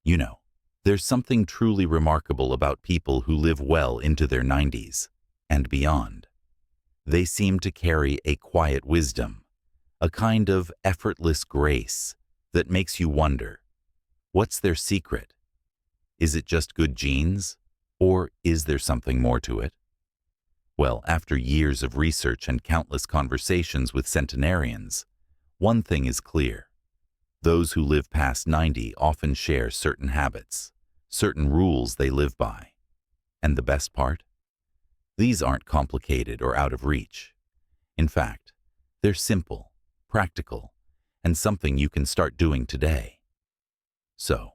You know, there's something truly remarkable about people who live well into their 90s and beyond. They seem to carry a quiet wisdom, a kind of effortless grace that makes you wonder, what's their secret? Is it just good genes, or is there something more to it? Well, after years of research and countless conversations with centenarians, one thing is clear. Those who live past 90 often share certain habits, certain rules they live by. And the best part? These aren't complicated or out of reach. In fact, they're simple, practical, and something you can start doing today. So,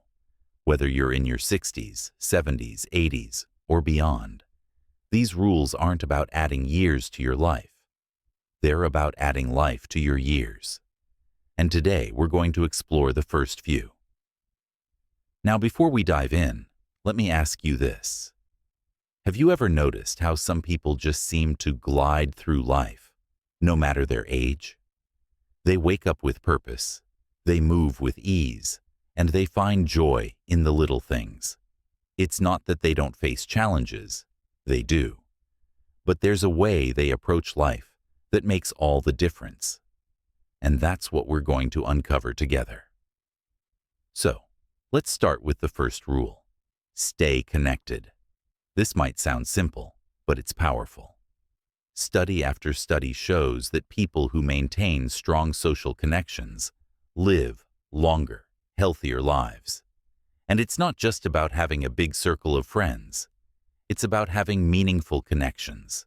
whether you're in your 60s, 70s, 80s, or beyond, these rules aren't about adding years to your life. They're about adding life to your years. And today we're going to explore the first few. Now, before we dive in, let me ask you this. Have you ever noticed how some people just seem to glide through life, no matter their age? They wake up with purpose, they move with ease, and they find joy in the little things. It's not that they don't face challenges, they do. But there's a way they approach life that makes all the difference. And that's what we're going to uncover together. So, let's start with the first rule. Stay connected. This might sound simple, but it's powerful. Study after study shows that people who maintain strong social connections live longer, healthier lives. And it's not just about having a big circle of friends. It's about having meaningful connections.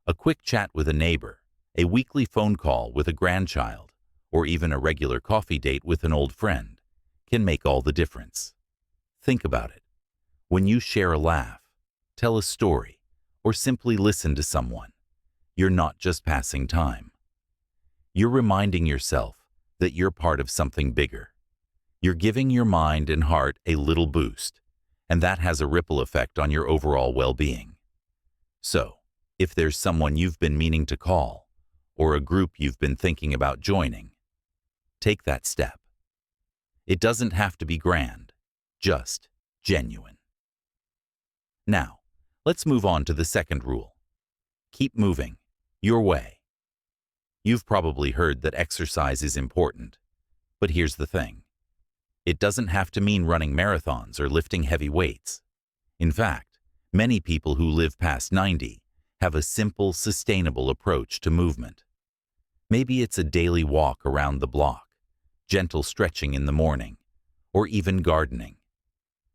A quick chat with a neighbor, a weekly phone call with a grandchild, or even a regular coffee date with an old friend can make all the difference. Think about it. When you share a laugh, tell a story, or simply listen to someone, you're not just passing time. You're reminding yourself that you're part of something bigger. You're giving your mind and heart a little boost, and that has a ripple effect on your overall well-being. So, if there's someone you've been meaning to call, or a group you've been thinking about joining, take that step. It doesn't have to be grand, just genuine. Now, let's move on to the second rule. Keep moving, your way. You've probably heard that exercise is important, but here's the thing. It doesn't have to mean running marathons or lifting heavy weights. In fact, many people who live past 90 have a simple, sustainable approach to movement. Maybe it's a daily walk around the block, gentle stretching in the morning, or even gardening.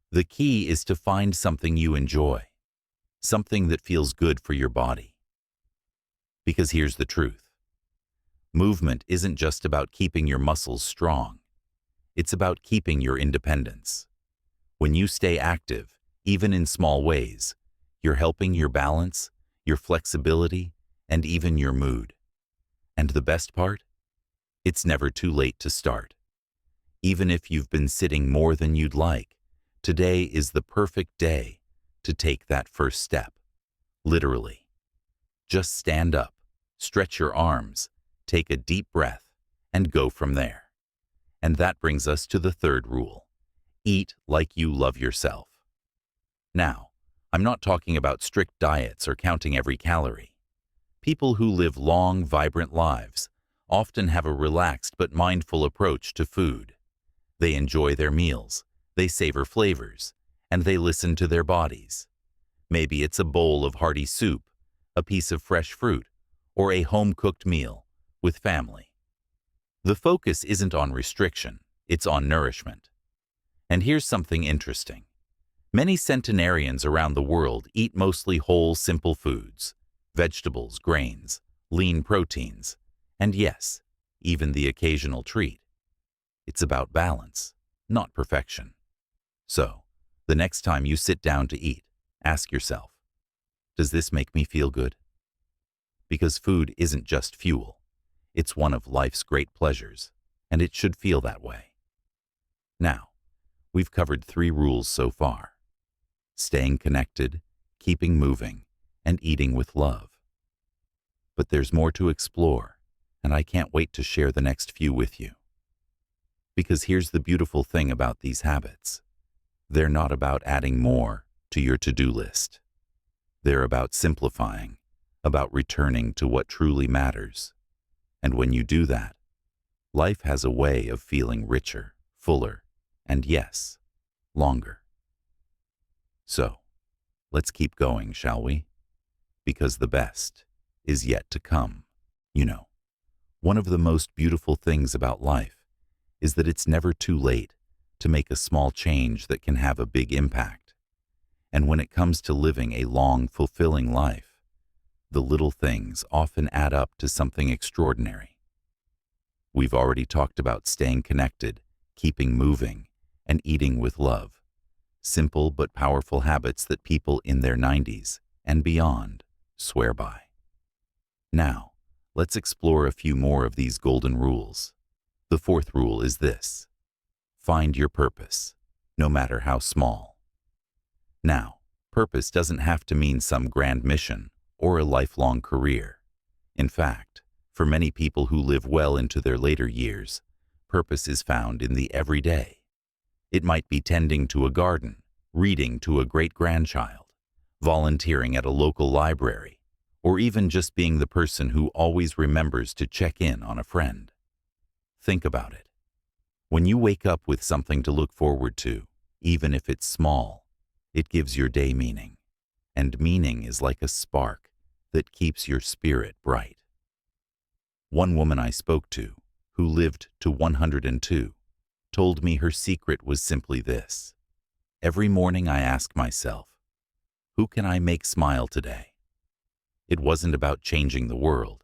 The key is to find something you enjoy, something that feels good for your body. Because here's the truth. Movement isn't just about keeping your muscles strong. It's about keeping your independence. When you stay active, even in small ways, you're helping your balance, your flexibility, and even your mood. And the best part? It's never too late to start. Even if you've been sitting more than you'd like, today is the perfect day to take that first step. Literally. Just stand up, stretch your arms, take a deep breath, and go from there. And that brings us to the third rule. Eat like you love yourself. Now, I'm not talking about strict diets or counting every calorie. People who live long, vibrant lives often have a relaxed but mindful approach to food. They enjoy their meals, they savor flavors, and they listen to their bodies. Maybe it's a bowl of hearty soup, a piece of fresh fruit, or a home-cooked meal with family. The focus isn't on restriction, it's on nourishment. And here's something interesting. Many centenarians around the world eat mostly whole, simple foods, vegetables, grains, lean proteins, and yes, even the occasional treat. It's about balance, not perfection. So, the next time you sit down to eat, ask yourself, does this make me feel good? Because food isn't just fuel. It's one of life's great pleasures, and it should feel that way. Now, we've covered 3 rules so far. Staying connected, keeping moving, and eating with love. But there's more to explore, and I can't wait to share the next few with you. Because here's the beautiful thing about these habits. They're not about adding more to your to-do list. They're about simplifying, about returning to what truly matters. And when you do that, life has a way of feeling richer, fuller, and yes, longer. So, let's keep going, shall we? Because the best is yet to come. You know, one of the most beautiful things about life is that it's never too late to make a small change that can have a big impact. And when it comes to living a long, fulfilling life, the little things often add up to something extraordinary. We've already talked about staying connected, keeping moving, and eating with love. Simple but powerful habits that people in their 90s and beyond swear by. Now, let's explore a few more of these golden rules. The fourth rule is this: find your purpose, no matter how small. Now, purpose doesn't have to mean some grand mission or a lifelong career. In fact, for many people who live well into their later years, purpose is found in the everyday. It might be tending to a garden, reading to a great-grandchild, volunteering at a local library, or even just being the person who always remembers to check in on a friend. Think about it. When you wake up with something to look forward to, even if it's small, it gives your day meaning. And meaning is like a spark that keeps your spirit bright. One woman I spoke to, who lived to 102, told me her secret was simply this: every morning I ask myself, who can I make smile today? It wasn't about changing the world.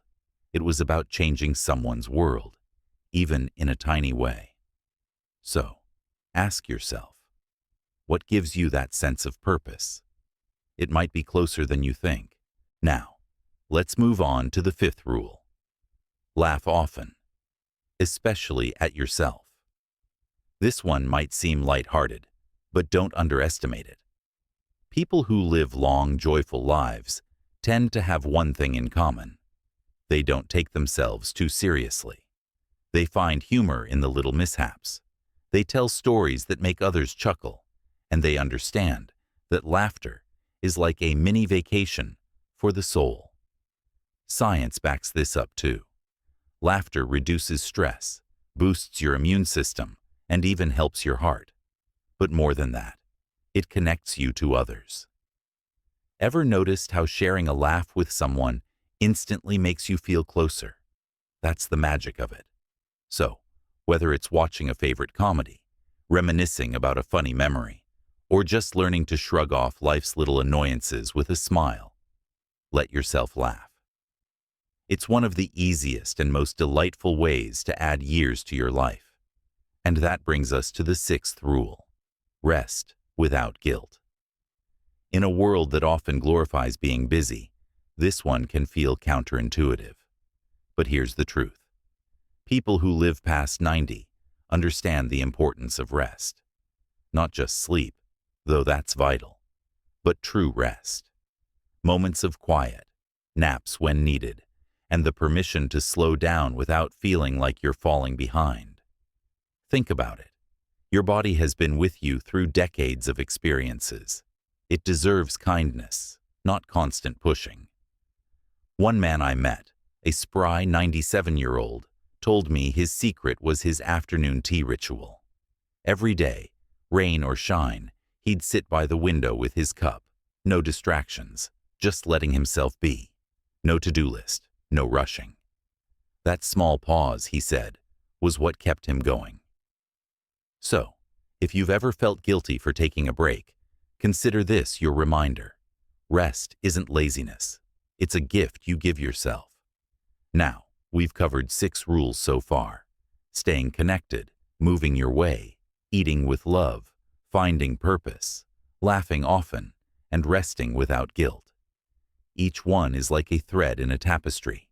It was about changing someone's world, even in a tiny way. So, ask yourself, what gives you that sense of purpose? It might be closer than you think. Now, let's move on to the fifth rule. Laugh often, especially at yourself. This one might seem lighthearted, but don't underestimate it. People who live long, joyful lives tend to have one thing in common. They don't take themselves too seriously. They find humor in the little mishaps. They tell stories that make others chuckle, and they understand that laughter is like a mini vacation for the soul. Science backs this up too. Laughter reduces stress, boosts your immune system, and even helps your heart. But more than that, it connects you to others. Ever noticed how sharing a laugh with someone instantly makes you feel closer? That's the magic of it. So, whether it's watching a favorite comedy, reminiscing about a funny memory, or just learning to shrug off life's little annoyances with a smile, let yourself laugh. It's one of the easiest and most delightful ways to add years to your life. And that brings us to the sixth rule: rest without guilt. In a world that often glorifies being busy, this one can feel counterintuitive. But here's the truth. People who live past 90 understand the importance of rest. Not just sleep, though that's vital, but true rest. Moments of quiet, naps when needed, and the permission to slow down without feeling like you're falling behind. Think about it. Your body has been with you through decades of experiences. It deserves kindness, not constant pushing. One man I met, a spry 97-year-old, told me his secret was his afternoon tea ritual. Every day, rain or shine, he'd sit by the window with his cup. No distractions, just letting himself be. No to-do list, no rushing. That small pause, he said, was what kept him going. So, if you've ever felt guilty for taking a break, consider this your reminder. Rest isn't laziness. It's a gift you give yourself. Now, we've covered 6 rules so far: staying connected, moving your way, eating with love, finding purpose, laughing often, and resting without guilt. Each one is like a thread in a tapestry,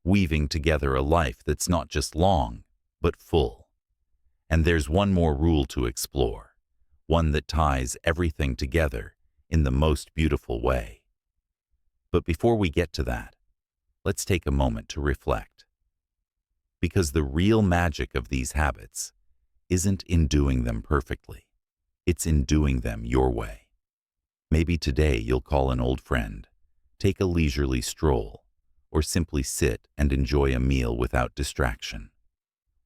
weaving together a life that's not just long, but full. And there's one more rule to explore, one that ties everything together in the most beautiful way. But before we get to that, let's take a moment to reflect. Because the real magic of these habits isn't in doing them perfectly. It's in doing them your way. Maybe today you'll call an old friend, take a leisurely stroll, or simply sit and enjoy a meal without distraction.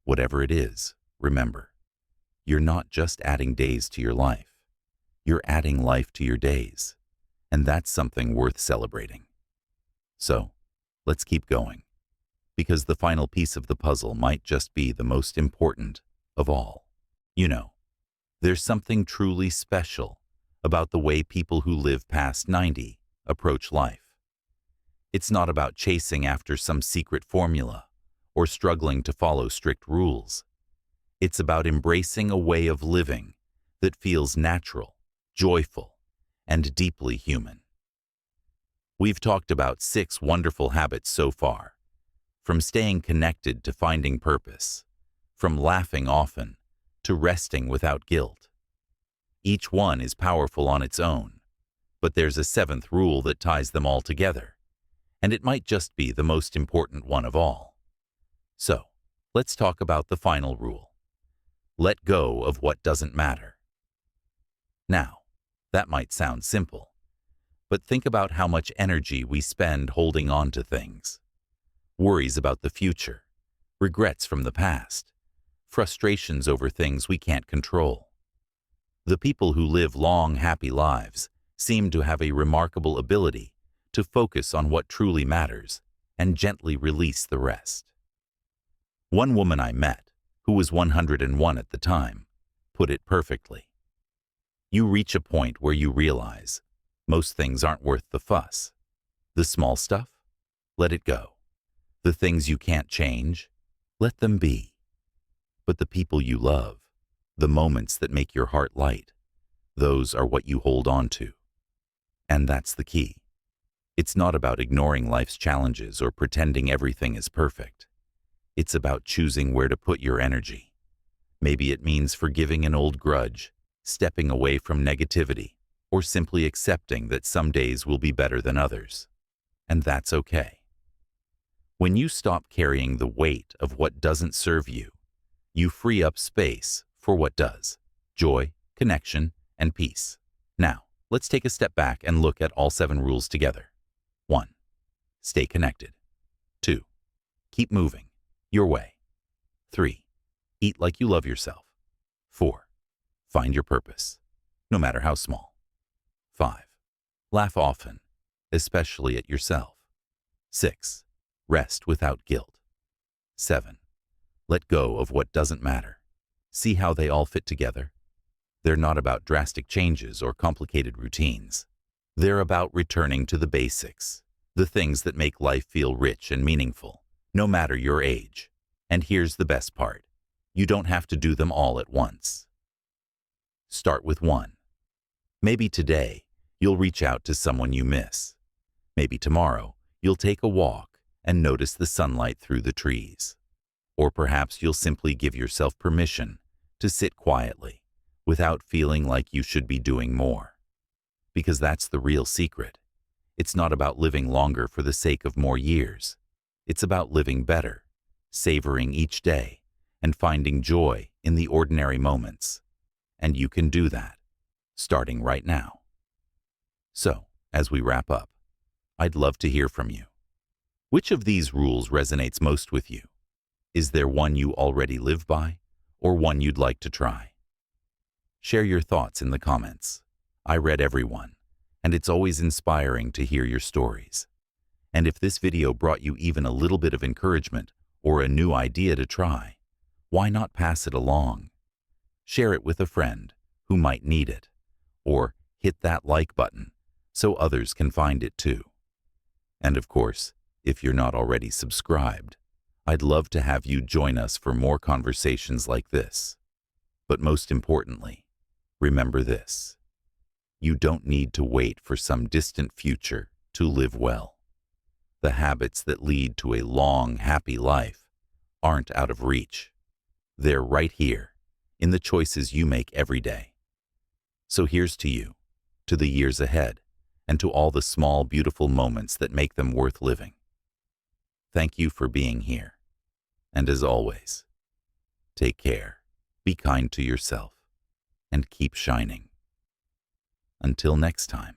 Whatever it is, remember, you're not just adding days to your life. You're adding life to your days, and that's something worth celebrating. So, let's keep going, because the final piece of the puzzle might just be the most important of all. You know, there's something truly special about the way people who live past 90 approach life. It's not about chasing after some secret formula or struggling to follow strict rules. It's about embracing a way of living that feels natural, joyful, and deeply human. We've talked about 6 wonderful habits so far, from staying connected to finding purpose, from laughing often to resting without guilt. Each one is powerful on its own, but there's a 7th rule that ties them all together, and it might just be the most important one of all. So, let's talk about the final rule. Let go of what doesn't matter. Now, that might sound simple, but think about how much energy we spend holding on to things. Worries about the future, regrets from the past, frustrations over things we can't control. The people who live long, happy lives seem to have a remarkable ability to focus on what truly matters and gently release the rest. One woman I met, who was 101 at the time, put it perfectly. You reach a point where you realize most things aren't worth the fuss. The small stuff? Let it go. The things you can't change? Let them be. But the people you love, the moments that make your heart light, those are what you hold on to. And that's the key. It's not about ignoring life's challenges or pretending everything is perfect. It's about choosing where to put your energy. Maybe it means forgiving an old grudge, stepping away from negativity, or simply accepting that some days will be better than others. And that's okay. When you stop carrying the weight of what doesn't serve you, you free up space for what does: joy, connection, and peace. Now, let's take a step back and look at all 7 rules together. 1. Stay connected. 2. Keep moving your way. 3. Eat like you love yourself. 4. Find your purpose, no matter how small. 5. Laugh often, especially at yourself. 6. Rest without guilt. 7. Let go of what doesn't matter. See how they all fit together? They're not about drastic changes or complicated routines. They're about returning to the basics, the things that make life feel rich and meaningful, no matter your age. And here's the best part. You don't have to do them all at once. Start with 1. Maybe today, you'll reach out to someone you miss. Maybe tomorrow, you'll take a walk and notice the sunlight through the trees. Or perhaps you'll simply give yourself permission to sit quietly without feeling like you should be doing more. Because that's the real secret. It's not about living longer for the sake of more years. It's about living better, savoring each day, and finding joy in the ordinary moments. And you can do that, starting right now. So, as we wrap up, I'd love to hear from you. Which of these rules resonates most with you? Is there one you already live by, or one you'd like to try? Share your thoughts in the comments. I read every one, and it's always inspiring to hear your stories. And if this video brought you even a little bit of encouragement or a new idea to try, why not pass it along? Share it with a friend who might need it, or hit that like button so others can find it too. And of course, if you're not already subscribed, I'd love to have you join us for more conversations like this. But most importantly, remember this: you don't need to wait for some distant future to live well. The habits that lead to a long, happy life aren't out of reach. They're right here, in the choices you make every day. So here's to you, to the years ahead, and to all the small, beautiful moments that make them worth living. Thank you for being here. And as always, take care, be kind to yourself, and keep shining. Until next time.